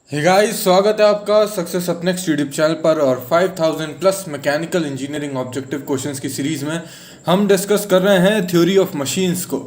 Hey guys, स्वागत है आपका सक्सेस अपनेक्स्ट यूट्यूब चैनल पर। और 5000 plus mechanical engineering objective questions की सीरीज में हम डिस्कस कर रहे हैं थ्योरी ऑफ मशीन्स को।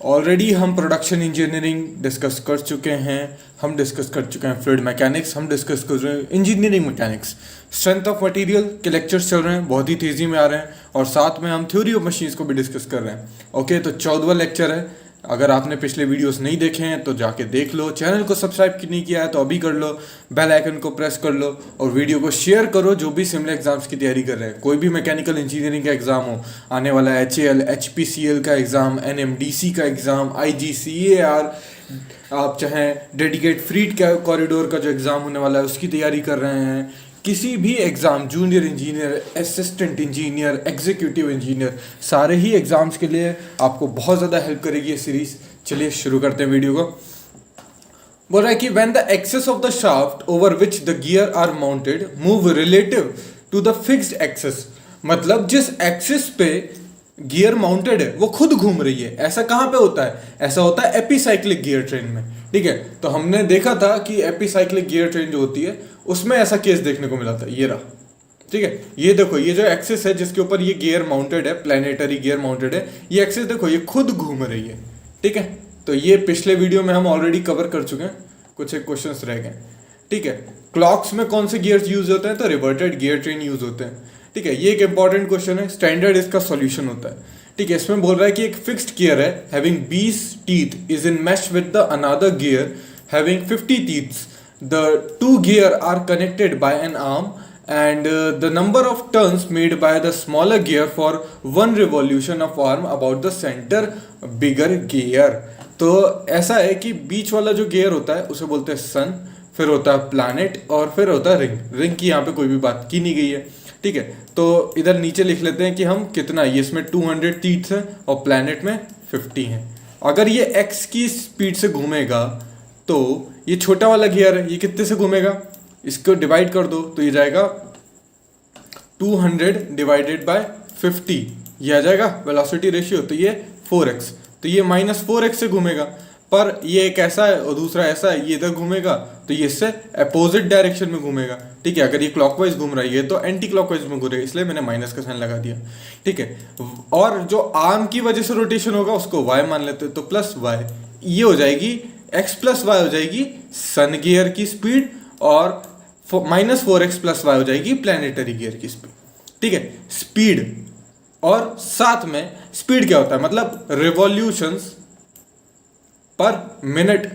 ऑलरेडी हम प्रोडक्शन इंजीनियरिंग डिस्कस कर चुके हैं, हम डिस्कस कर चुके हैं फ्लूइड मैकेनिक्स, हम डिस्कस कर रहे हैं engineering mechanics, strength of material के लेक्चर्स चल रहे हैं, बहुत ही तेज़ी में आ रहे हैं, और साथ में हम थ्योरी ऑफ मशीन्स को भी डिस्कस कर रहे हैं। ओके, तो 14वां लेक्चर है। अगर आपने पिछले वीडियोस नहीं देखे हैं तो जाके देख लो, चैनल को सब्सक्राइब नहीं किया है तो अभी कर लो, बेल आइकन को प्रेस कर लो और वीडियो को शेयर करो जो भी सिमिलर एग्जाम्स की तैयारी कर रहे हैं। कोई भी मैकेनिकल इंजीनियरिंग का एग्जाम हो, आने वाला HAL, HPCL का एग्जाम, NMDC का एग्जाम, IGCAR, आप चाहे डेडिकेट फ्रीड कॉरिडोर का जो एग्ज़ाम होने वाला है उसकी तैयारी कर रहे हैं, किसी भी exam, junior engineer, assistant engineer, executive engineer, सारे ही एग्ज़ाम्स के लिए आपको बहुत ज़्यादा हेल्प करेगी ये सीरीज़। चलिए शुरू करते हैं वीडियो को। बोल रहा है कि when the axes of the shaft over which the gear are mounted move relative to the fixed axes, मतलब जिस एक्सिस पे गियर माउंटेड है वो खुद घूम रही है। ऐसा कहाँ पे होता है? ऐसा होता है एपीसाइक्लिक गियर ट्रेन में। ठीक है, तो हमने देखा था कि एपीसाइक्लिक गियर ट्रेन जो होती है उसमें ऐसा केस देखने को मिला था, ये रहा। ठीक है, ये देखो, ये जो एक्सिस है जिसके ऊपर ये गियर माउंटेड है, प्लैनेटरी गियर माउंटेड है, ये एक्सिस देखो ये खुद घूम रही है। ठीक है, तो ये पिछले वीडियो में हम ऑलरेडी कवर कर चुके हैं, कुछ एक क्वेश्चंस रह गए। ठीक है, क्लॉक्स में कौन से गियर्स यूज होते हैं? तो रिवर्टेड गियर ट्रेन यूज होते हैं। ठीक है, ये एक इंपॉर्टेंट क्वेश्चन है, स्टैंडर्ड इसका सॉल्यूशन होता है। ठीक है, इसमें बोल रहा है कि एक फिक्स्ड गियर है having 20 teeth is in mesh with the another gear having 50 teeths. The two gear are connected by an arm and the number of turns made by the smaller gear for one revolution of arm about the center bigger gear। तो ऐसा है कि बीच वाला जो gear होता है उसे बोलते हैं सन, फिर होता है प्लैनेट और फिर होता है रिंग। रिंग की यहाँ पे कोई भी बात की नहीं गई है। ठीक है, तो इधर नीचे लिख लेते हैं कि हम कितना, ये इसमें 200 टीथ है और प्लैनेट में 50 है। अगर ये x की स्पीड से घूमेगा तो ये छोटा वाला गियर है, ये कितने से घूमेगा? इसको डिवाइड कर दो तो ये जाएगा 200 डिवाइडेड बाय 50, ये आ जाएगा वेलोसिटी रेशियो। तो ये 4x, तो ये -4x से घूमेगा। पर ये एक ऐसा है और दूसरा ऐसा है, ये इधर घूमेगा तो ये इससे अपोजिट डायरेक्शन में घूमेगा। ठीक है, अगर ये क्लॉकवाइज घूम रहा है ये तो एंटी क्लॉकवाइज में घूमेगा, इसलिए मैंने माइनस का साइन लगा दिया। ठीक है, और जो आर्म की वजह से रोटेशन होगा उसको y मान लेते हैं, तो प्लस y, ये हो जाएगी x प्लस वाई हो जाएगी सन गियर की स्पीड, और -4x प्लस वाई हो जाएगी प्लैनेटरी गियर की स्पीड। ठीक है, स्पीड और साथ में स्पीड क्या होता है? मतलब रिवॉल्यूशंस पर मिनट,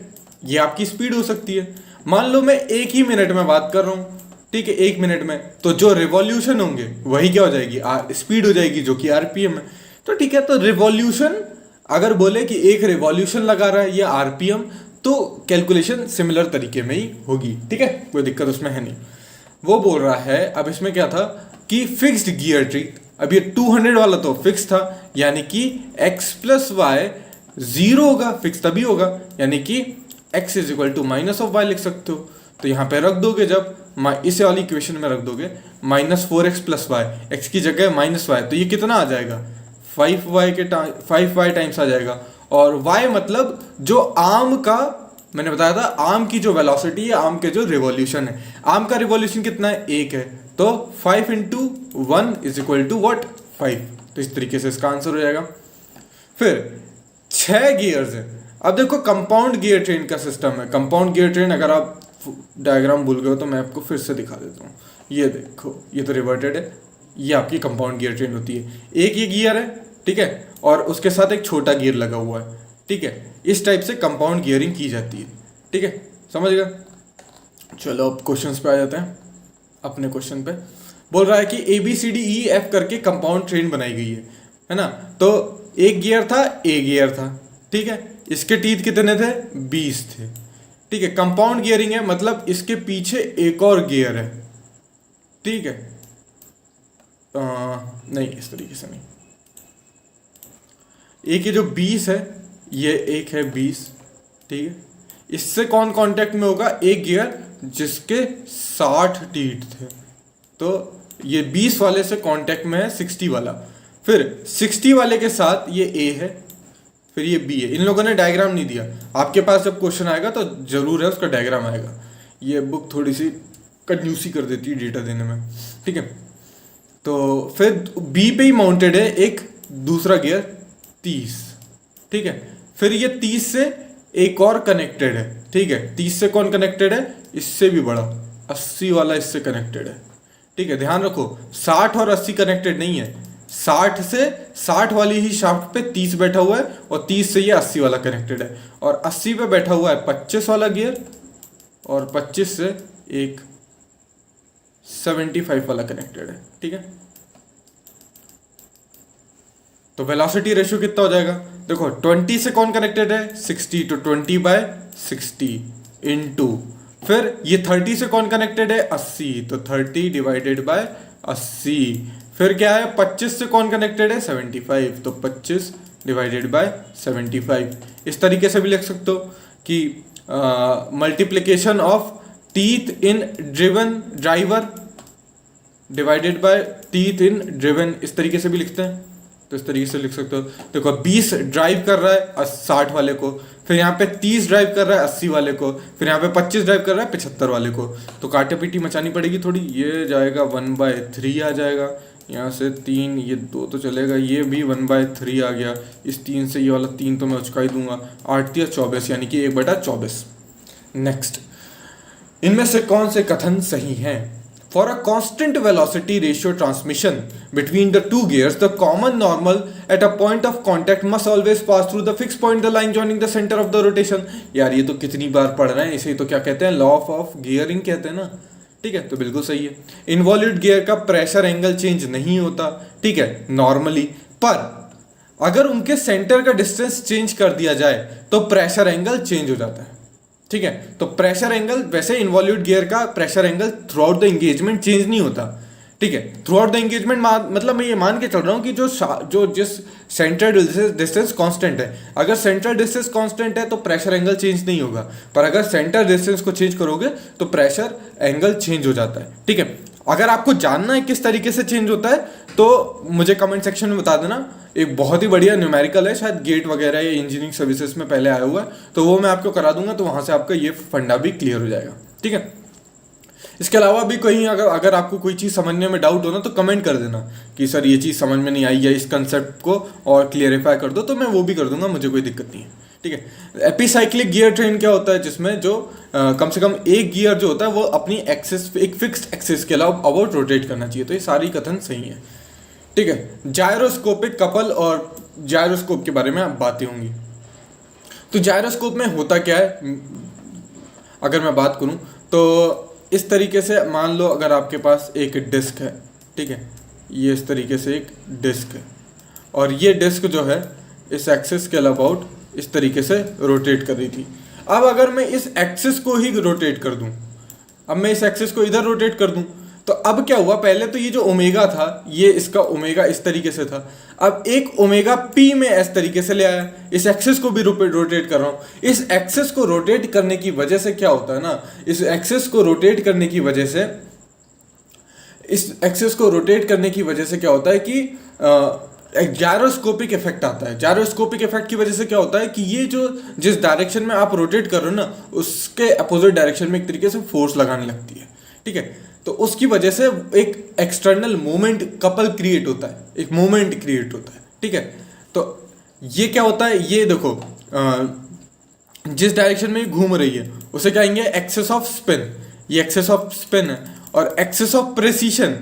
ये आपकी स्पीड हो सकती है। मान लो मैं एक ही मिनट में बात कर रहा हूं, ठीक है, एक मिनट में, तो जो रिवॉल्यूशन होंगे वही क्या हो जाएगी? स्पीड हो जाएगी, जो कि RPM है। तो ठीक है, तो रिवॉल्यूशन अगर बोले कि एक रिवॉल्यूशन लगा रहा है या RPM, तो कैलकुलेशन सिमिलर तरीके में ही होगी। ठीक है, कोई दिक्कत उसमें है नहीं। वो बोल रहा है, अब इसमें क्या था कि फिक्स्ड गियर ट्री, अब ये 200 वाला तो फिक्स था, यानी कि x प्लस वाई 0 होगा, फिक्स तभी होगा, यानी कि x is equal to minus of y लिख सकते हो। तो यहाँ पे रख दोगे, जब इस वाली इक्वेशन में रख दोगे -4x प्लस वाई, एक्स की जगह -y, तो ये कितना आ जाएगा? 5y टाइम्स आ जाएगा। और y मतलब जो आर्म का, मैंने बताया था आर्म की जो वेलोसिटी है, आर्म के जो रिवॉल्यूशन है, आर्म का रिवॉल्यूशन कितना है? 1 है, तो 5 × 1 इज इक्वल टू व्हाट? 5। तो इस तरीके से इसका आंसर हो जाएगा। फिर 6 गियर्स है। अब देखो, कंपाउंड गियर ट्रेन का सिस्टम है। कंपाउंड गियर ट्रेन, अगर आप डायग्राम भूल गए हो तो मैं आपको फिर से दिखा देता हूँ। ये देखो, ये तो रिवर्टेड है, ये आपकी कंपाउंड गियर ट्रेन होती है। एक ये गियर है, ठीक है, और उसके साथ एक छोटा गियर लगा हुआ है। ठीक है, इस टाइप से कंपाउंड गियरिंग की जाती है। ठीक है, समझ गया? चलो अब क्वेश्चंस पे आ जाते हैं। अपने क्वेश्चन पे बोल रहा है कि ABCDEF करके कंपाउंड ट्रेन बनाई गई है ना। तो एक गियर था, ए गियर था, ठीक है, इसके टीथ कितने थे? 20 थे। ठीक है, कंपाउंड गियरिंग है, मतलब इसके पीछे एक और गियर है। ठीक है, नहीं, इस तरीके से नहीं। एक ये जो 20 है, ये एक है 20, ठीक है, इससे कौन कांटेक्ट में होगा? एक गियर जिसके 60 टीथ थे, तो ये 20 वाले से कांटेक्ट में है 60 वाला। फिर 60 वाले के साथ ये A है, फिर ये B है। इन लोगों ने डायग्राम नहीं दिया, आपके पास जब क्वेश्चन आएगा तो जरूर है उसका डायग्राम आएगा। ये बुक थोड़ी सी कंजूसी कर देती है डेटा देने में, ठीक है। तो फिर बी पे ही माउंटेड है एक दूसरा गियर 30, ठीक है। फिर ये 30 से एक और कनेक्टेड है, ठीक है। 30 से कौन कनेक्टेड है, इससे भी बड़ा 80 वाला इससे कनेक्टेड है, ठीक है। ध्यान रखो 60 और 80 कनेक्टेड नहीं है, 60 से 60 वाली ही शाफ्ट पे 30 बैठा हुआ है और 30 से ये 80 वाला कनेक्टेड है, और 80 पे बैठा हुआ है 25 वाला गियर, और 25 से एक 75 वाला कनेक्टेड है, ठीक है। तो वेलोसिटी रेशियो कितना हो जाएगा, देखो 20 से कौन कनेक्टेड है 60, तो 20/60 इनटू, फिर ये 30 से कौन कनेक्टेड है 80, तो 30 डिवाइडेड बाय 80, फिर क्या है 25 से कौन कनेक्टेड है 75, तो 25 डिवाइडेड बाय 75। इस तरीके से भी लिख सकते हो कि multiplication of teeth in driven driver divided by teeth in driven, इस तरीके से भी लिखते हैं। तो इस तरीके से लिख सकते हो, देखो 20 ड्राइव कर रहा है 60 वाले को, फिर यहाँ पे 30 ड्राइव कर रहा है 80 वाले को, फिर यहाँ पे 25 ड्राइव कर रहा है 75 वाले को। तो काटे पीटी मचानी पड़ेगी थोड़ी, ये जाएगा 1/3 आ जाएगा, यहाँ से 3, ये 2 तो चलेगा, ये भी 1/3 आ गया, इस 3 से ये वाला 3 तो मैं उचका ही दूंगा, 8 या 24 यानी कि 1/24। नेक्स्ट, इनमें से कौन से कथन सही हैं। For a constant velocity ratio transmission between the two gears, the common normal at a point of contact must always pass through the fixed point, the line joining the center of the rotation। यार ये तो कितनी बार पढ़ रहे हैं, इसे तो क्या कहते हैं, लॉ ऑफ गियरिंग कहते हैं ना, ठीक है। तो बिल्कुल सही है। इनवॉल्यूट गियर का प्रेशर एंगल चेंज नहीं होता, ठीक है, नॉर्मली, पर अगर उनके सेंटर का डिस्टेंस चेंज कर दिया जाए तो प्रेशर एंगल चेंज हो जाता है, ठीक है। तो प्रेशर एंगल, वैसे इनवॉल्यूट गियर का pressure angle through out the engagement change नहीं होता, ठीक है। थ्रू आउट द एंगेजमेंट मतलब मैं ये मान के चल रहा हूँ कि जो जिस सेंट्रल डिस्टेंस कांस्टेंट है, अगर सेंट्रल डिस्टेंस कांस्टेंट है तो प्रेशर एंगल चेंज नहीं होगा, पर अगर सेंट्रल डिस्टेंस को चेंज करोगे तो प्रेशर एंगल चेंज हो जाता है, ठीक है। अगर आपको जानना है किस तरीके से चेंज होता है तो मुझे कमेंट सेक्शन में बता देना, एक बहुत ही बढ़िया न्यूमेरिकल है, शायद गेट वगैरह या इंजीनियरिंग सर्विसेज में पहले आया हुआ है, तो वो मैं आपको करा दूंगा, तो वहां से आपका ये फंडा भी क्लियर हो जाएगा, ठीक है। इसके अलावा भी कहीं अगर आपको कोई चीज़ समझने में डाउट हो ना तो कमेंट कर देना कि सर ये चीज़ समझ में नहीं आई, या इस कंसेप्ट को और क्लियरिफाई कर दो, तो मैं वो भी कर दूंगा, मुझे कोई दिक्कत नहीं है, ठीक है। एपिसाइक्लिक गियर ट्रेन क्या होता है, जिसमें जो कम से कम एक गियर जो होता है वो अपनी एक्सिस, एक फिक्स्ड एक्सिस के अलावा अबाउट रोटेट करना चाहिए, तो ये सारी कथन सही है, ठीक है। जायरोस्कोपिक कपल और जायरोस्कोप के बारे में बातें होंगी। तो जायरोस्कोप में होता क्या है, अगर मैं बात करूं तो इस तरीके से मान लो अगर आपके पास एक डिस्क है, ठीक है, ये इस तरीके से एक डिस्क है, और ये डिस्क जो है इस एक्सिस के अबाउट इस तरीके से रोटेट कर रही थी। अब अगर मैं इस एक्सिस को ही रोटेट कर दूं, अब मैं इस एक्सिस को इधर रोटेट कर दूं, तो अब क्या हुआ, पहले तो ये जो ओमेगा था, ये इसका ओमेगा इस तरीके से था, अब एक ओमेगा पी में इस तरीके से ले आया, इस एक्सिस को भी रोटेट कर रहा हूं। इस एक्सिस को रोटेट करने की वजह से क्या होता है ना, इस एक्सिस को रोटेट करने की वजह से, इस एक्सिस को रोटेट करने की वजह से क्या होता है कि जायरोस्कोपिक इफेक्ट आता है। जायरोस्कोपिक इफेक्ट की वजह से क्या होता है कि ये जो जिस डायरेक्शन में आप रोटेट कर रहे हो ना, उसके अपोजिट डायरेक्शन में एक तरीके से फोर्स लगाने लगती है, ठीक है। तो उसकी वजह से एक एक्सटर्नल मोमेंट कपल क्रिएट होता है, एक मोमेंट क्रिएट होता है, ठीक है। तो ये क्या होता है, ये देखो जिस डायरेक्शन में घूम रही है उसे कहेंगे एक्सिस ऑफ स्पिन, ये एक्सिस ऑफ स्पिन है। और एक्सिस ऑफ प्रेसिशन,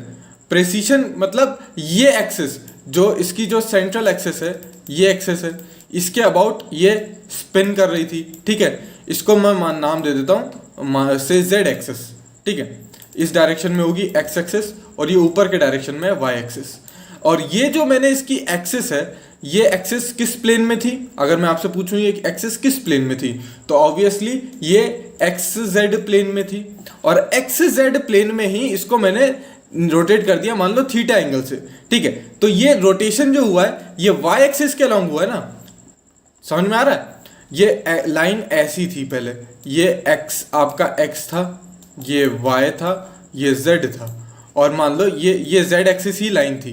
प्रेसिशन मतलब ये एक्सिस जो इसकी जो सेंट्रल एक्सिस है, ये एक्सिस है, इसके अबाउट ये स्पिन कर रही थी, ठीक है। इसको मैं नाम दे देता हूँ से जेड एक्सिस, ठीक है। इस डायरेक्शन में होगी एक्स एक्सिस और ये ऊपर के डायरेक्शन में है वाई एक्सिस। और ये जो मैंने इसकी एक्सिस है, ये एक्सिस किस प्लेन में थी, अगर मैं आपसे पूछूं ये एक्सिस किस प्लेन में थी, तो ऑब्वियसली ये एक्स जेड प्लेन में थी। और एक्स जेड प्लेन में ही इसको मैंने रोटेट कर दिया, मान लो थीटा एंगल से, ठीक है। तो ये रोटेशन जो हुआ है ये वाई एक्सिस के अलॉन्ग हुआ है ना, समझ में आ रहा है। ये लाइन ऐसी थी पहले, ये एक्स आपका एक्स था, ये वाई था, ये जेड था, और मान लो ये जेड एक्सिस ही लाइन थी,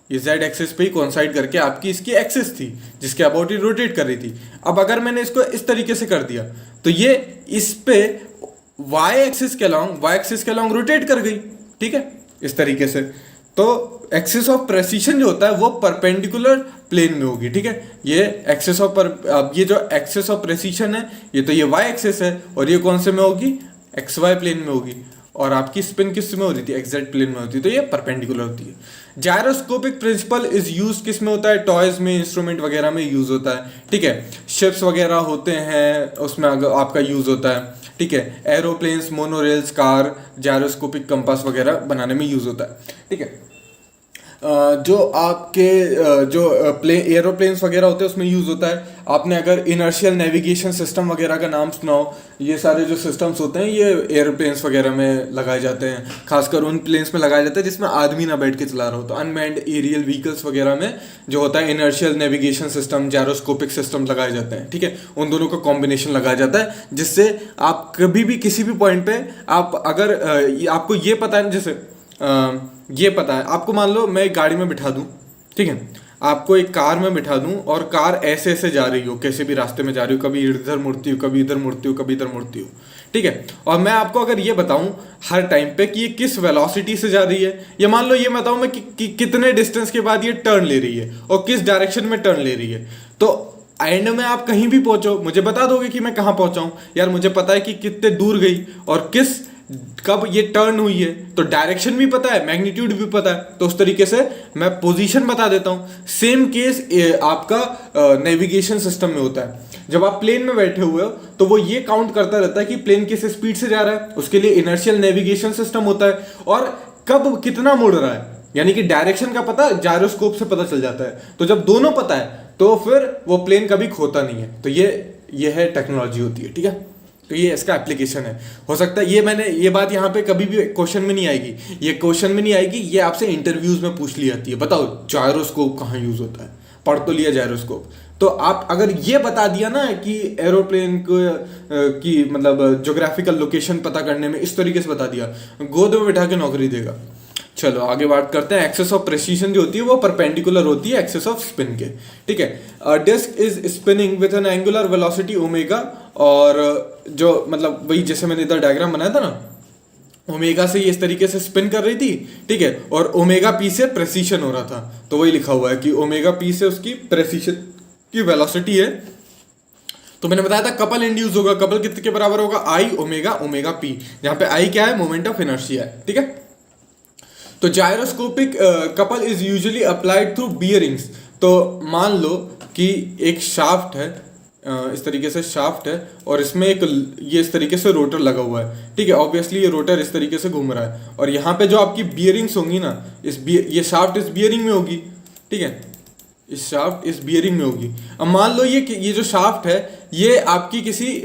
ये जेड एक्सिस पे ही कोइंसाइड करके आपकी इसकी एक्सिस थी जिसके अबाउट ही रोटेट कर रही थी। अब अगर मैंने इसको इस तरीके से कर दिया तो ये इस पे वाई एक्सिस के अलॉन्ग रोटेट कर गई, ठीक है, इस तरीके से। तो एक्सिस ऑफ प्रेसिशन जो होता है वो परपेंडिकुलर प्लेन में होगी, ठीक है। ये एक्सिस ऑफ अब ये जो एक्सिस ऑफ प्रेसिशन है ये तो ये वाई एक्सिस है, और ये कौन से में होगी, एक्स वाई प्लेन में होगी। और आपकी स्पिन किस में हो रही थी, एक्जेक्ट प्लेन में होती है, तो ये परपेंडिकुलर होती है। जायरोस्कोपिक प्रिंसिपल इज यूज किस में होता है, टॉयज में, इंस्ट्रूमेंट वगैरह में यूज होता है, ठीक है। शिप्स वगैरह होते हैं उसमें आपका यूज होता है, ठीक है। एरोप्लेन्स, मोनोरेल्स, कार, जायरोस्कोपिक कंपास वगैरह बनाने में यूज होता है, ठीक है। जो आपके जो एरोप्लेन्स वगैरह होते हैं उसमें यूज होता है। आपने अगर इनर्शियल नेविगेशन सिस्टम वगैरह का नाम सुना हो, ये सारे जो सिस्टम्स होते हैं ये एरोप्लेन्स वगैरह में लगाए जाते हैं, खासकर उन प्लेन्स में लगाए जाते हैं जिसमें आदमी ना बैठ के चला रहा हो। तो अनमैन्ड एरियल व्हीकल्स वगैरह में जो होता है inertial navigation system, gyroscopic system लगाए जाते हैं, ठीक है। उन दोनों का कॉम्बिनेशन लगाया जाता है जिससे आप कभी भी किसी भी पॉइंट पे आप अगर आपको ये पता है, जैसे ये पता है आपको, मान लो मैं एक गाड़ी में बिठा दूं, ठीक है, आपको एक कार में बिठा दूं और कार ऐसे ऐसे जा रही हो, कैसे भी रास्ते में जा रही हो, कभी इधर मुड़ती हो, कभी इधर मुड़ती हो, कभी इधर मुड़ती हो, ठीक है। और मैं आपको अगर ये बताऊं हर टाइम पे कि ये किस वेलोसिटी से जा रही है, या मान लो ये बताऊं मैं कि कितने डिस्टेंस के बाद ये टर्न ले रही है और किस डायरेक्शन में टर्न ले रही है, तो एंड में आप कहीं भी पहुंचो मुझे बता दोगे कि मैं कहां पहुंचा हूं। यार मुझे पता है कि कितने दूर गई और कब ये टर्न हुई है, तो डायरेक्शन भी पता है, मैग्नीट्यूड भी पता है, तो उस तरीके से मैं पोजीशन बता देता हूं। सेम केस आपका नेविगेशन सिस्टम में होता है। जब आप प्लेन में बैठे हुए हो तो वो ये काउंट करता रहता है कि प्लेन किस स्पीड से जा रहा है, उसके लिए इनर्शियल नेविगेशन सिस्टम होता है, और कब कितना मुड़ रहा है, यानी कि डायरेक्शन का पता जायरोस्कोप से पता चल जाता है। तो जब दोनों पता है तो फिर वो प्लेन कभी खोता नहीं है। तो ये है टेक्नोलॉजी होती है, ठीक है। तो ये इसका एप्लीकेशन है। हो सकता है ये बात यहाँ पे कभी भी क्वेश्चन में नहीं आएगी, ये क्वेश्चन में नहीं आएगी, ये आपसे इंटरव्यूज में पूछ ली जाती है, बताओ जायरोस्कोप कहाँ यूज होता है, पढ़ तो लिया जायरोस्कोप। तो आप अगर ये बता दिया ना कि एरोप्लेन को की मतलब ज्योग्राफिकल लोकेशन पता करने में इस तरीके से बता दिया, गोद में बिठा के नौकरी देगा। चलो आगे बात करते हैं। एक्सेस ऑफ प्रेसिशन जो होती है वो परपेंडिकुलर होती है एक्सेस ऑफ स्पिन के, ठीक है। Disc is spinning with an angular velocity omega, और जो मतलब वही जैसे मैंने इधर डायग्राम बनाया था ना, ओमेगा से ये इस तरीके से स्पिन कर रही थी, ठीक है, और ओमेगा पी से प्रेसिशन हो रहा था। तो वही लिखा हुआ है कि ओमेगा पी से उसकी प्रेसिशन की वेलोसिटी है। तो मैंने बताया था कपल इंड्यूस होगा, कपल कितने के बराबर होगा, आई ओमेगा ओमेगा पी, जहां पे आई क्या है, मोमेंट ऑफ इनर्शिया है, ठीक है। तो gyroscopic couple is usually applied through bearings. तो मान लो कि एक शाफ्ट है, इस तरीके से शाफ्ट है, और इसमें ये इस तरीके से रोटर लगा हुआ है, ठीक है। ऑब्वियसली ये रोटर इस तरीके से घूम रहा है, और यहाँ पे जो आपकी बियरिंग्स होंगी ना, ये शाफ्ट इस बियरिंग में होगी, ठीक है, इस शाफ्ट इस बियरिंग में होगी। अब मान लो ये जो शाफ्ट है ये आपकी किसी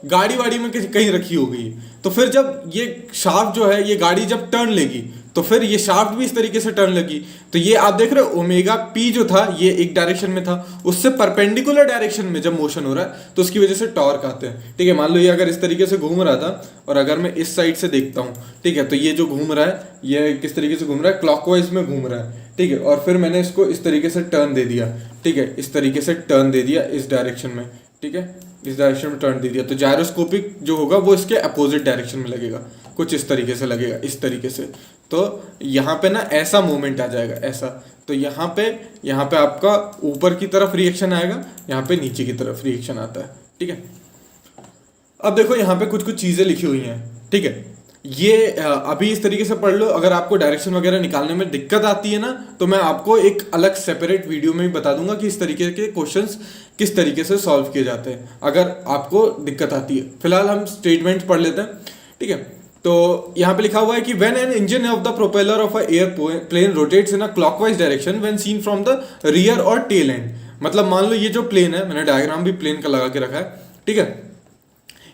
गाड़ी वाड़ी में कहीं रखी हो गई, तो फिर जब ये शाफ्ट जो है ये गाड़ी जब टर्न लेगी तो फिर ये शाफ्ट भी इस तरीके से टर्न लगी। तो ये आप देख रहे हो ओमेगा पी जो था ये एक डायरेक्शन में था, उससे परपेंडिकुलर डायरेक्शन में जब मोशन हो रहा है तो उसकी वजह से टॉर्क आते हैं, ठीक है। मान लो ये अगर इस तरीके से घूम रहा था और अगर मैं इस साइड से देखता हूँ, ठीक है, तो ये जो घूम रहा है ये किस तरीके से घूम रहा है, क्लॉकवाइज में घूम रहा है, ठीक है। और फिर मैंने इसको इस तरीके से टर्न दे दिया, ठीक है, इस तरीके से टर्न दे दिया इस डायरेक्शन में, ठीक है, इस डायरेक्शन में टर्न दे दिया। तो जायरोस्कोपिक जो होगा वो इसके अपोजिट डायरेक्शन में लगेगा, कुछ इस तरीके से लगेगा, इस तरीके से। तो यहाँ पे ना ऐसा मूवमेंट आ जाएगा, ऐसा। तो यहाँ पे आपका ऊपर की तरफ रिएक्शन आएगा, यहाँ पे नीचे की तरफ रिएक्शन आता है, ठीक है। अब देखो यहाँ पे कुछ कुछ चीजें लिखी हुई हैं, ठीक है। ये अभी इस तरीके से पढ़ लो। अगर आपको डायरेक्शन वगैरह निकालने में दिक्कत आती है ना, तो मैं आपको एक अलग सेपरेट वीडियो में भी बता दूंगा कि इस तरीके के क्वेश्चंस किस तरीके से सॉल्व किए जाते हैं अगर आपको दिक्कत आती है। फिलहाल हम स्टेटमेंट पढ़ लेते हैं, ठीक है। तो यहाँ पे लिखा हुआ है कि when an engine of the propeller of a airplane rotates in a clockwise direction when seen from the rear और टेल एंड। मतलब मान लो ये जो प्लेन है, मैंने डायग्राम भी प्लेन का लगा के रखा है, ठीक है,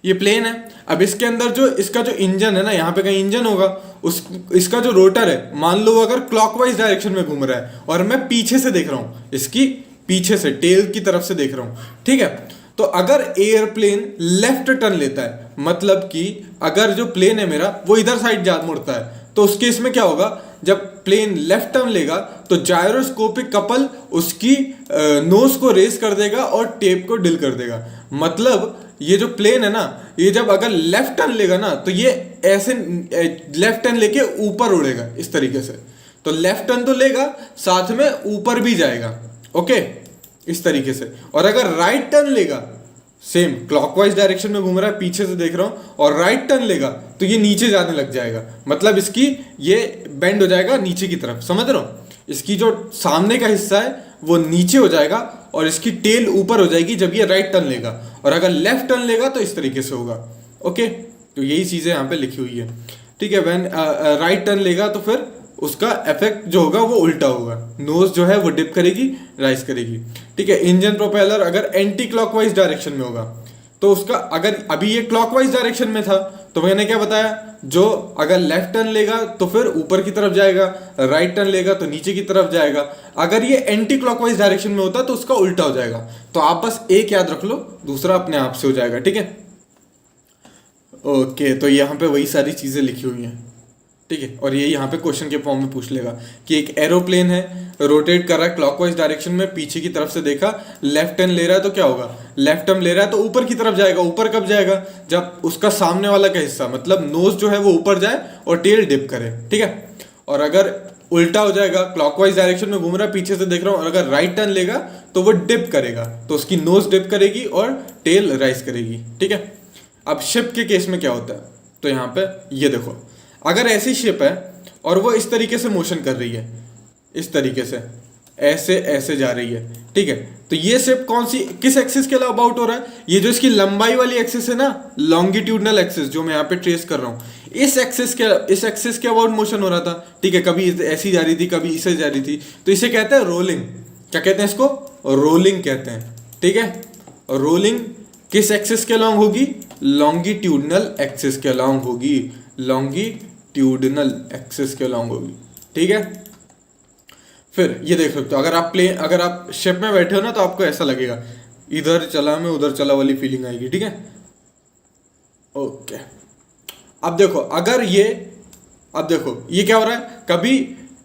ये प्लेन है। अब इसके अंदर जो इसका जो इंजन है ना, यहाँ पे कहीं इंजन होगा, इसका जो रोटर है मान लो अगर क्लॉकवाइज डायरेक्शन में घूम रहा है और मैं पीछे से देख रहा हूँ, इसकी पीछे से टेल की तरफ से देख रहा हूँ, ठीक है। तो अगर एयरप्लेन लेफ्ट टर्न लेता है, मतलब कि अगर जो प्लेन है मेरा वो इधर साइड जा मुड़ता है, तो उस केस में क्या होगा, जब प्लेन लेफ्ट टर्न लेगा तो जायरोस्कोपिक कपल उसकी नोज को रेस कर देगा और टेप को डिल कर देगा। मतलब ये जो प्लेन है ना, ये जब अगर लेफ्ट टर्न लेगा ना तो ये ऐसे लेफ्ट टर्न लेके ऊपर उड़ेगा इस तरीके से। तो लेफ्ट टर्न तो लेगा, साथ में ऊपर भी जाएगा, ओके, इस तरीके से। और अगर राइट टर्न लेगा, सेम क्लॉकवाइज डायरेक्शन में घूम रहा है, पीछे से देख रहा हूं, और राइट टर्न लेगा तो ये नीचे जाने लग जाएगा, मतलब इसकी ये बेंड हो जाएगा नीचे की तरफ, समझ रहे हो? इसकी जो सामने का हिस्सा है वो नीचे हो जाएगा और इसकी टेल ऊपर हो जाएगी जब ये राइट टर्न लेगा। और अगर लेफ्ट टर्न लेगा तो इस तरीके से होगा, ओके। तो यही चीजें यहाँ पे लिखी हुई है, ठीक है। व्हेन राइट टर्न लेगा तो फिर उसका इफेक्ट जो होगा वो उल्टा होगा, नोज जो है वो डिप करेगी, राइज करेगी, ठीक है। इंजन प्रोपेलर अगर एंटी क्लॉकवाइज डायरेक्शन में होगा तो उसका, अगर अभी ये क्लॉकवाइज डायरेक्शन में था तो मैंने क्या बताया, जो अगर लेफ्ट टर्न लेगा तो फिर ऊपर की तरफ जाएगा, राइट टर्न लेगा तो नीचे की तरफ जाएगा। अगर ये एंटी क्लॉकवाइज डायरेक्शन में होता तो उसका उल्टा हो जाएगा। तो आप बस एक याद रख लो, दूसरा अपने आप से हो जाएगा, ठीक है। ओके, तो यहाँ पे वही सारी चीजें लिखी हुई हैं, ठीक है। और ये यहाँ पे क्वेश्चन के फॉर्म में पूछ लेगा कि एक एरोप्लेन है, रोटेट कर रहा है क्लॉकवाइज डायरेक्शन में, पीछे की तरफ से देखा, लेफ्ट टर्न ले रहा है तो क्या होगा, लेफ्ट टर्न ले रहा है तो ऊपर की तरफ जाएगा। ऊपर कब जाएगा, जब उसका सामने वाला का हिस्सा मतलब नोज जो है वो ऊपर जाए और टेल डिप करे, ठीक है। और अगर उल्टा हो जाएगा, क्लॉकवाइज डायरेक्शन में घूम रहा है, पीछे से देख रहा हूँ, और अगर राइट टर्न लेगा तो वो डिप करेगा, तो उसकी नोज डिप करेगी और टेल राइज करेगी, ठीक है। अब शिप के केस में क्या होता है, तो यहाँ पे ये देखो, अगर ऐसी शिप है और वो इस तरीके से मोशन कर रही है, इस तरीके से ऐसे ऐसे जा रही है, ठीक है, तो ये शिप कौन सी, किस एक्सिस के अबाउट हो रहा है, ये जो इसकी लंबाई वाली एक्सिस है ना, लॉन्गिट्यूडनल एक्सिस जो मैं यहाँ पे ट्रेस कर रहा हूँ, इस एक्सिस के अबाउट मोशन हो रहा था, ठीक है। कभी ऐसी जा रही थी, कभी इसे जा रही थी, तो इसे कहते हैं रोलिंग। क्या कहते हैं इसको, रोलिंग कहते हैं, ठीक है। रोलिंग किस एक्सिस के अलॉन्ग होगी, लॉन्गिट्यूडनल एक्सिस के अलॉन्ग होगी, लॉन्गिट्यूडनल एक्सिस के अलॉन्ग होगी, ठीक है। फिर ये देख सकते हो, अगर आप शिप में बैठे हो ना तो आपको ऐसा लगेगा, इधर चला मैं उधर चला वाली फीलिंग आएगी, ठीक है। ओके, अब देखो, अब देखो ये क्या हो रहा है, कभी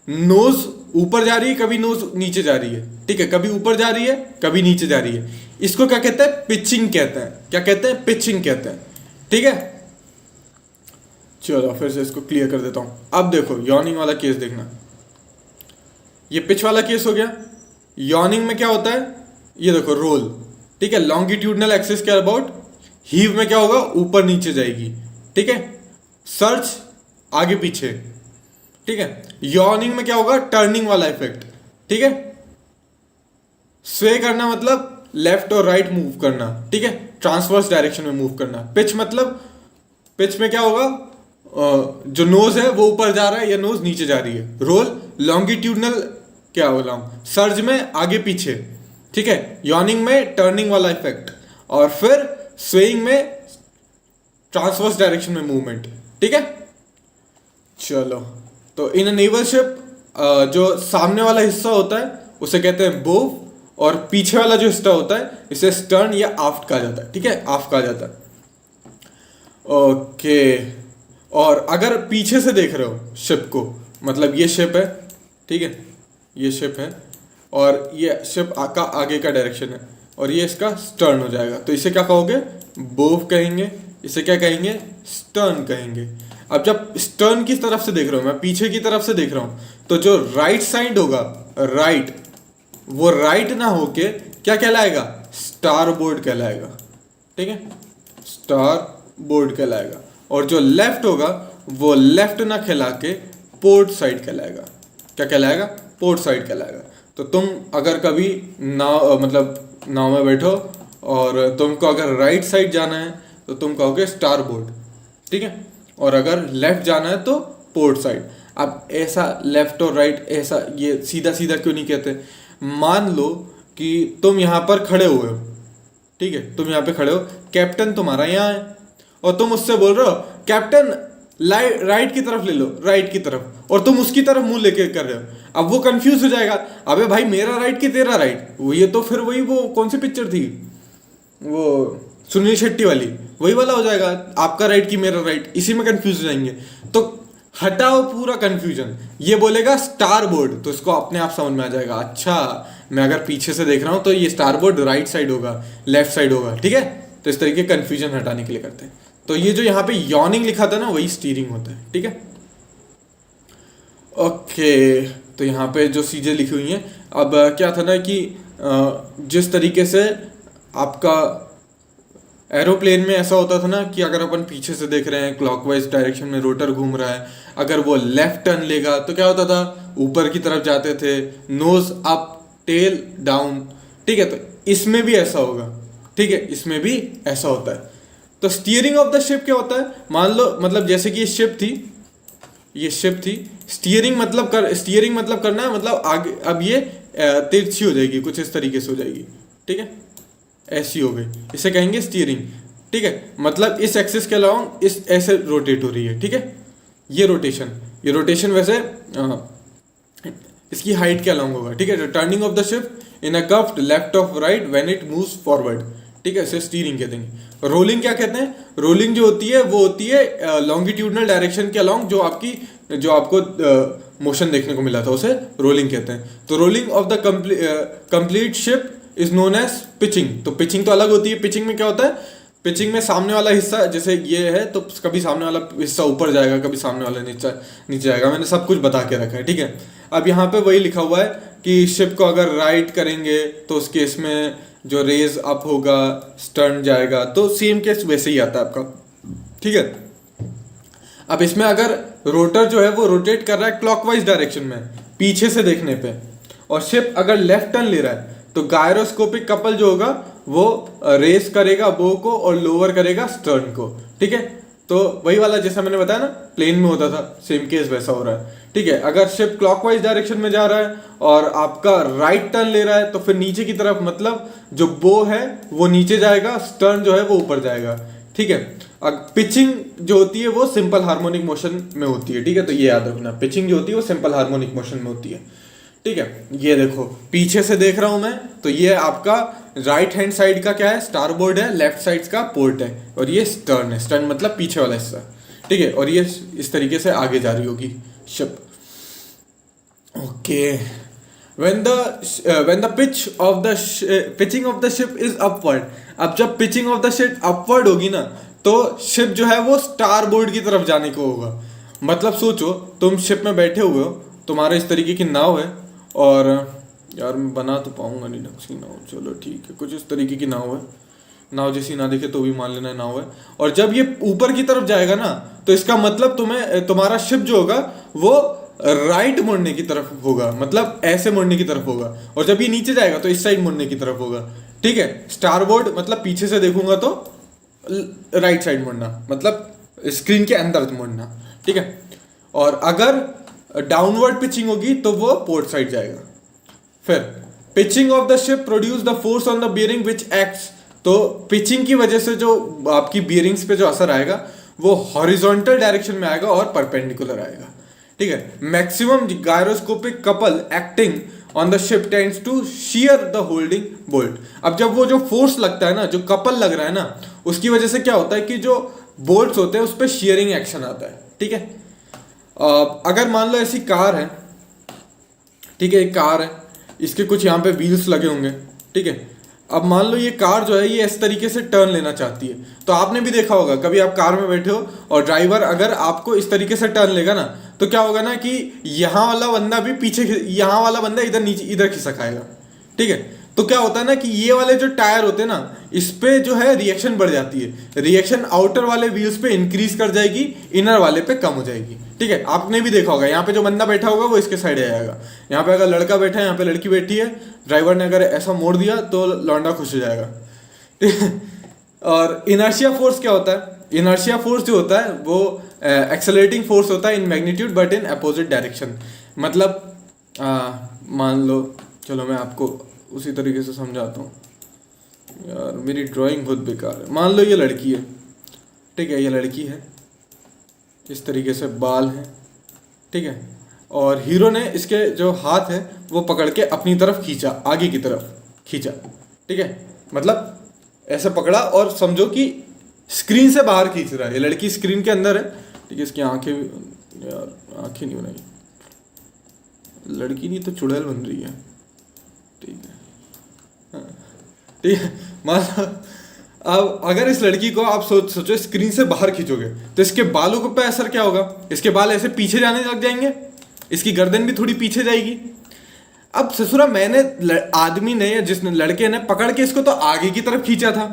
नोज ऊपर जा रही है, कभी नोज नीचे जा रही है, ठीक है, कभी ऊपर जा रही है, कभी नीचे जा रही है। इसको क्या कहते हैं, पिचिंग कहते हैं। क्या कहते हैं, पिचिंग कहते हैं, ठीक है। चलो फिर से इसको क्लियर कर देता हूं। अब देखो यॉर्निंग वाला केस देखना, ये पिच वाला केस हो गया। यॉर्निंग में क्या होता है, ये देखो रोल, ठीक है, लॉन्गिट्यूडनल एक्सिस के अबाउट। हीव में क्या होगा, ऊपर नीचे जाएगी, ठीक है। सर्च आगे पीछे, ठीक है। यॉर्निंग में क्या होगा, टर्निंग वाला इफेक्ट, ठीक है। स्वे करना मतलब लेफ्ट और राइट मूव करना, ठीक है, ट्रांसवर्स डायरेक्शन में मूव करना। पिच मतलब, पिच में क्या होगा, जो नोज है वो ऊपर जा रहा है या नोज नीचे जा रही है। रोल लॉन्गिट्यूडनल, क्या बोला हूं, सर्ज में आगे पीछे, ठीक है। यॉर्निंग में टर्निंग वाला इफेक्ट, और फिर स्वेइंग में ट्रांसवर्स डायरेक्शन में मूवमेंट, ठीक है। चलो, तो इन नेवल शिप जो सामने वाला हिस्सा होता है उसे कहते हैं बोव, और पीछे वाला जो हिस्सा होता है इसे स्टर्न या आफ्ट कहा जाता है, ठीक है, आफ्ट कहा जाता है, ओके। और अगर पीछे से देख रहे हो शिप को, मतलब ये शिप है, ठीक है, ये शिप है, और ये शिप का आगे का डायरेक्शन है, और ये इसका स्टर्न हो जाएगा, तो इसे क्या कहोगे, बोव कहेंगे। इसे क्या कहेंगे, स्टर्न कहेंगे। अब जब स्टर्न की तरफ से देख रहा हूं, मैं पीछे की तरफ से देख रहा हूं, तो जो राइट साइड होगा, राइट, वो राइट ना होके क्या कहलाएगा, स्टार बोर्ड कहलाएगा, ठीक है, स्टार बोर्ड कहलाएगा। और जो लेफ्ट होगा वो लेफ्ट ना कहला के पोर्ट साइड कहलाएगा। क्या कहलाएगा, पोर्ट साइड कहलाएगा। तो तुम अगर कभी नाव में बैठो और तुमको अगर राइट साइड जाना है तो तुम कहोगे स्टार बोर्ड, ठीक है, और अगर लेफ्ट जाना है तो पोर्ट साइड। अब ऐसा लेफ्ट और राइट ऐसा ये सीधा सीधा क्यों नहीं कहते, मान लो कि तुम यहाँ पर खड़े हुए हो, ठीक है, तुम यहाँ पे खड़े हो, कैप्टन तुम्हारा यहाँ है और तुम उससे बोल रहे हो कैप्टन राइट की तरफ ले लो, राइट की तरफ, और तुम उसकी तरफ मुंह लेके कर रहे हो। अब वो कंफ्यूज हो जाएगा, अबे भाई मेरा राइट कि तेरा राइट, वो ये तो फिर वही वो कौन सी पिक्चर थी, वो सुनील शेट्टी वाली, वही वाला हो जाएगा, आपका राइट कि मेरा राइट, इसी में कंफ्यूज हो जाएंगे। तो हटाओ पूरा कंफ्यूजन, ये बोलेगा स्टार बोर्ड, तो इसको अपने आप समझ में आ जाएगा, अच्छा मैं अगर पीछे से देख रहा हूं तो ये स्टार बोर्ड राइट साइड होगा, लेफ्ट साइड होगा, ठीक है। तो इस तरीके कंफ्यूजन हटाने के लिए करते हैं। तो ये जो यहाँ पे यॉनिंग लिखा था ना, वही स्टीयरिंग होता है, ठीक है। ओके, तो यहाँ पे जो चीज़ें लिखी हुई हैं, अब क्या था ना कि जिस तरीके से आपका एरोप्लेन में ऐसा होता था ना कि अगर अपन पीछे से देख रहे हैं क्लॉकवाइज डायरेक्शन में रोटर घूम रहा है, अगर वो लेफ्ट टर्न लेगा तो क्या होता था, ऊपर की तरफ जाते थे, नोज अप टेल डाउन, ठीक है। तो इसमें भी ऐसा होगा, ठीक है, इसमें भी ऐसा होता है। तो स्टीयरिंग ऑफ द शिप क्या होता है, मान लो मतलब जैसे कि ये शिप थी, स्टीयरिंग मतलब करना है, मतलब आगे अब ये तिरछी हो जाएगी, कुछ इस तरीके से हो जाएगी, ठीक है, ऐसी हो गई, इसे कहेंगे स्टीयरिंग, ठीक है। मतलब इस एक्सिस के अलाउंग इस ऐसे रोटेट हो रही है, ठीक है। ये रोटेशन वैसे इसकी हाइट के अलाउंग होगा, ठीक है। Turning of the ship in a curved left of right when it moves forward, ठीक है, इसे स्टीयरिंग कहते हैं। रोलिंग क्या कहते हैं, रोलिंग जो होती है वो होती है लॉन्गिट्यूडनल डायरेक्शन के अलाउंग जो आपको मोशन देखने को मिला था, उसे रोलिंग कहते हैं। तो rolling of the complete ship is known as pitching. तो पिचिंग तो अलग होती है। पिचिंग में क्या होता है, पिचिंग में सामने वाला हिस्सा जैसे ये है तो कभी सामने वाला हिस्सा ऊपर जाएगा, कभी सामने वाला नीचे जाएगा। मैंने सब कुछ बता के रखा है, ठीक है। अब यहाँ पे वही लिखा हुआ है कि शिप को अगर राइट करेंगे तो उस केस में जो रेज अप होगा, स्टर्न जाएगा, तो सेम केस वैसे ही आता है आपका, ठीक है। अब इसमें अगर रोटर जो है वो रोटेट कर रहा है क्लॉकवाइज डायरेक्शन में पीछे से देखने पे, और शिप अगर लेफ्ट टर्न ले रहा है तो गायरोस्कोपिक कपल जो होगा वो रेस करेगा बो को और लोअर करेगा स्टर्न को, ठीक है। तो वही वाला जैसा मैंने बताया ना प्लेन में होता था, सेम केस वैसा हो रहा है, ठीक है। अगर शिप क्लॉकवाइज डायरेक्शन में जा रहा है और आपका राइट टर्न ले रहा है तो फिर नीचे की तरफ, मतलब जो बो है वो नीचे जाएगा, स्टर्न जो है वो ऊपर जाएगा, ठीक है। पिचिंग जो होती है वो सिंपल हार्मोनिक मोशन में होती है, ठीक है। तो ये याद रखना, पिचिंग जो होती है वो सिंपल हार्मोनिक मोशन में होती है, ठीक है। ये देखो पीछे से देख रहा हूं मैं, तो ये आपका राइट हैंड साइड का क्या है, स्टारबोर्ड है, लेफ्ट साइड का पोर्ट है, और ये स्टर्न है, स्टर्न मतलब पीछे वाला हिस्सा, ठीक है। और ये इस तरीके से आगे जा रही होगी ship, okay. when the pitching of the ship is upward, अब जब pitching of the ship upward होगी ना तो शिप जो है वो स्टारबोर्ड की तरफ जाने को होगा। मतलब सोचो तुम शिप में बैठे हुए हो, तुम्हारे इस तरीके की नाव है, और यार मैं बना तो पाऊंगा नहीं ढंग से नाव, चलो ठीक है, कुछ इस तरीके की नाव है, नाव जैसी ना दिखे तो भी मान लेना नाव है। और जब ये ऊपर की तरफ जाएगा ना तो इसका मतलब तुम्हारा शिप जो होगा वो राइट मुड़ने की तरफ होगा, मतलब ऐसे मुड़ने की तरफ होगा। और जब ये नीचे जाएगा तो इस साइड मुड़ने की तरफ होगा, ठीक है। स्टारबोर्ड मतलब पीछे से देखूंगा तो राइट साइड मुड़ना, मतलब स्क्रीन के अंदर मुड़ना, ठीक है। और अगर डाउनवर्ड पिचिंग होगी तो वो पोर्ट साइड जाएगा। फिर pitching of the ship produce the force on the bearing which acts, तो पिचिंग की वजह से जो आपकी बियरिंग्स पे जो असर आएगा वो हॉरिजॉन्टल डायरेक्शन में आएगा और परपेंडिकुलर आएगा, ठीक है। Maximum gyroscopic couple acting on the ship tends to shear the holding bolt. अब जब वो जो फोर्स लगता है ना, जो कपल लग रहा है ना, उसकी वजह से क्या होता है कि जो बोल्ट्स होते हैं उस पर शियरिंग एक्शन आता है, ठीक है। अगर मान लो ऐसी कार है, ठीक है, एक कार है, इसके कुछ यहाँ पे व्हील्स लगे होंगे, ठीक है। अब मान लो ये कार जो है ये इस तरीके से टर्न लेना चाहती है, तो आपने भी देखा होगा कभी आप कार में बैठे हो और ड्राइवर अगर आपको इस तरीके से टर्न लेगा ना तो क्या होगा ना कि यहाँ वाला बंदा भी पीछे, यहाँ वाला बंदा इधर नीचे इधर खिसकाएगा, ठीक है। तो क्या होता है ना कि ये वाले जो टायर होते हैं ना, इस पे जो है रिएक्शन बढ़ जाती है, रिएक्शन आउटर वाले व्हील्स पे इंक्रीज कर जाएगी, इनर वाले पे कम हो जाएगी, ठीक है। आपने भी देखा होगा यहाँ पे जो बंदा बैठा होगा वो इसके साइड आएगा, यहाँ पे अगर लड़का बैठा है, यहाँ पे लड़की बैठी है, ड्राइवर ने अगर ऐसा मोड़ दिया तो लौंडा खुश हो जाएगा, ठीक है। और इनर्शिया फोर्स क्या होता है, इनर्शिया फोर्स जो होता है वो एक्सेलरेटिंग फोर्स होता है in magnitude but in opposite direction. मतलब मान लो, चलो मैं आपको उसी तरीके से समझाता हूँ, यार मेरी ड्राइंग बहुत बेकार है। मान लो ये लड़की है, ठीक है, ये लड़की है, इस तरीके से बाल हैं, ठीक है, और हीरो ने इसके जो हाथ है वो पकड़ के अपनी तरफ खींचा, आगे की तरफ खींचा, ठीक है, मतलब ऐसे पकड़ा और समझो कि स्क्रीन से बाहर खींच रहा है। ये लड़की स्क्रीन के अंदर है, ठीक है, इसकी आंखें, यार आंखें नहीं बनाई, लड़की नहीं तो चुड़ैल बन रही है, ठीक है, हाँ, ठीक है। अब अगर इस लड़की को आप सोचो स्क्रीन से बाहर खींचोगे तो इसके बालों को पे असर क्या होगा? इसके बाल ऐसे पीछे जाने लग जाएंगे, इसकी गर्दन भी थोड़ी पीछे जाएगी। अब ससुरा मैंने आदमी ने या जिसने लड़के ने पकड़ के इसको तो आगे की तरफ खींचा था,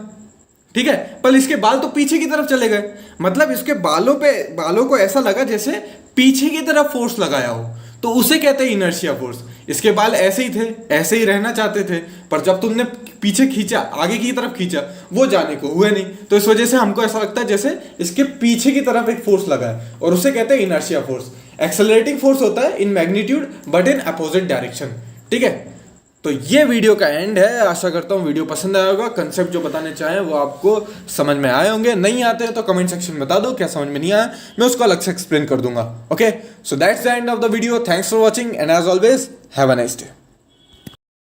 ठीक है, पर इसके बाल तो पीछे की तरफ चले गए। मतलब इसके बालों को ऐसा लगा जैसे पीछे की तरफ फोर्स लगाया हो, तो उसे कहते हैं इनर्शिया फोर्स। इसके बाल ऐसे ही थे, ऐसे ही रहना चाहते थे, पर जब तुमने पीछे खींचा, आगे की तरफ खींचा, वो जाने को हुए नहीं। तो इस वजह से हमको ऐसा लगता है जैसे इसके पीछे की तरफ एक फोर्स लगा है, और उसे कहते हैं इनर्शिया फोर्स। एक्सेलरेटिंग फोर्स होता है in magnitude but in opposite direction, ठीक है। तो ये वीडियो का एंड है। आशा करता हूँ वीडियो पसंद आया होगा। कंसेप्ट जो बताने चाहें वो आपको समझ में आए होंगे। नहीं आते हैं तो कमेंट सेक्शन में बता दो क्या समझ में नहीं आया, मैं उसको अलग से एक्सप्लेन कर दूंगा। Okay, so that's the end of the video. Thanks for watching and as always have a nice day.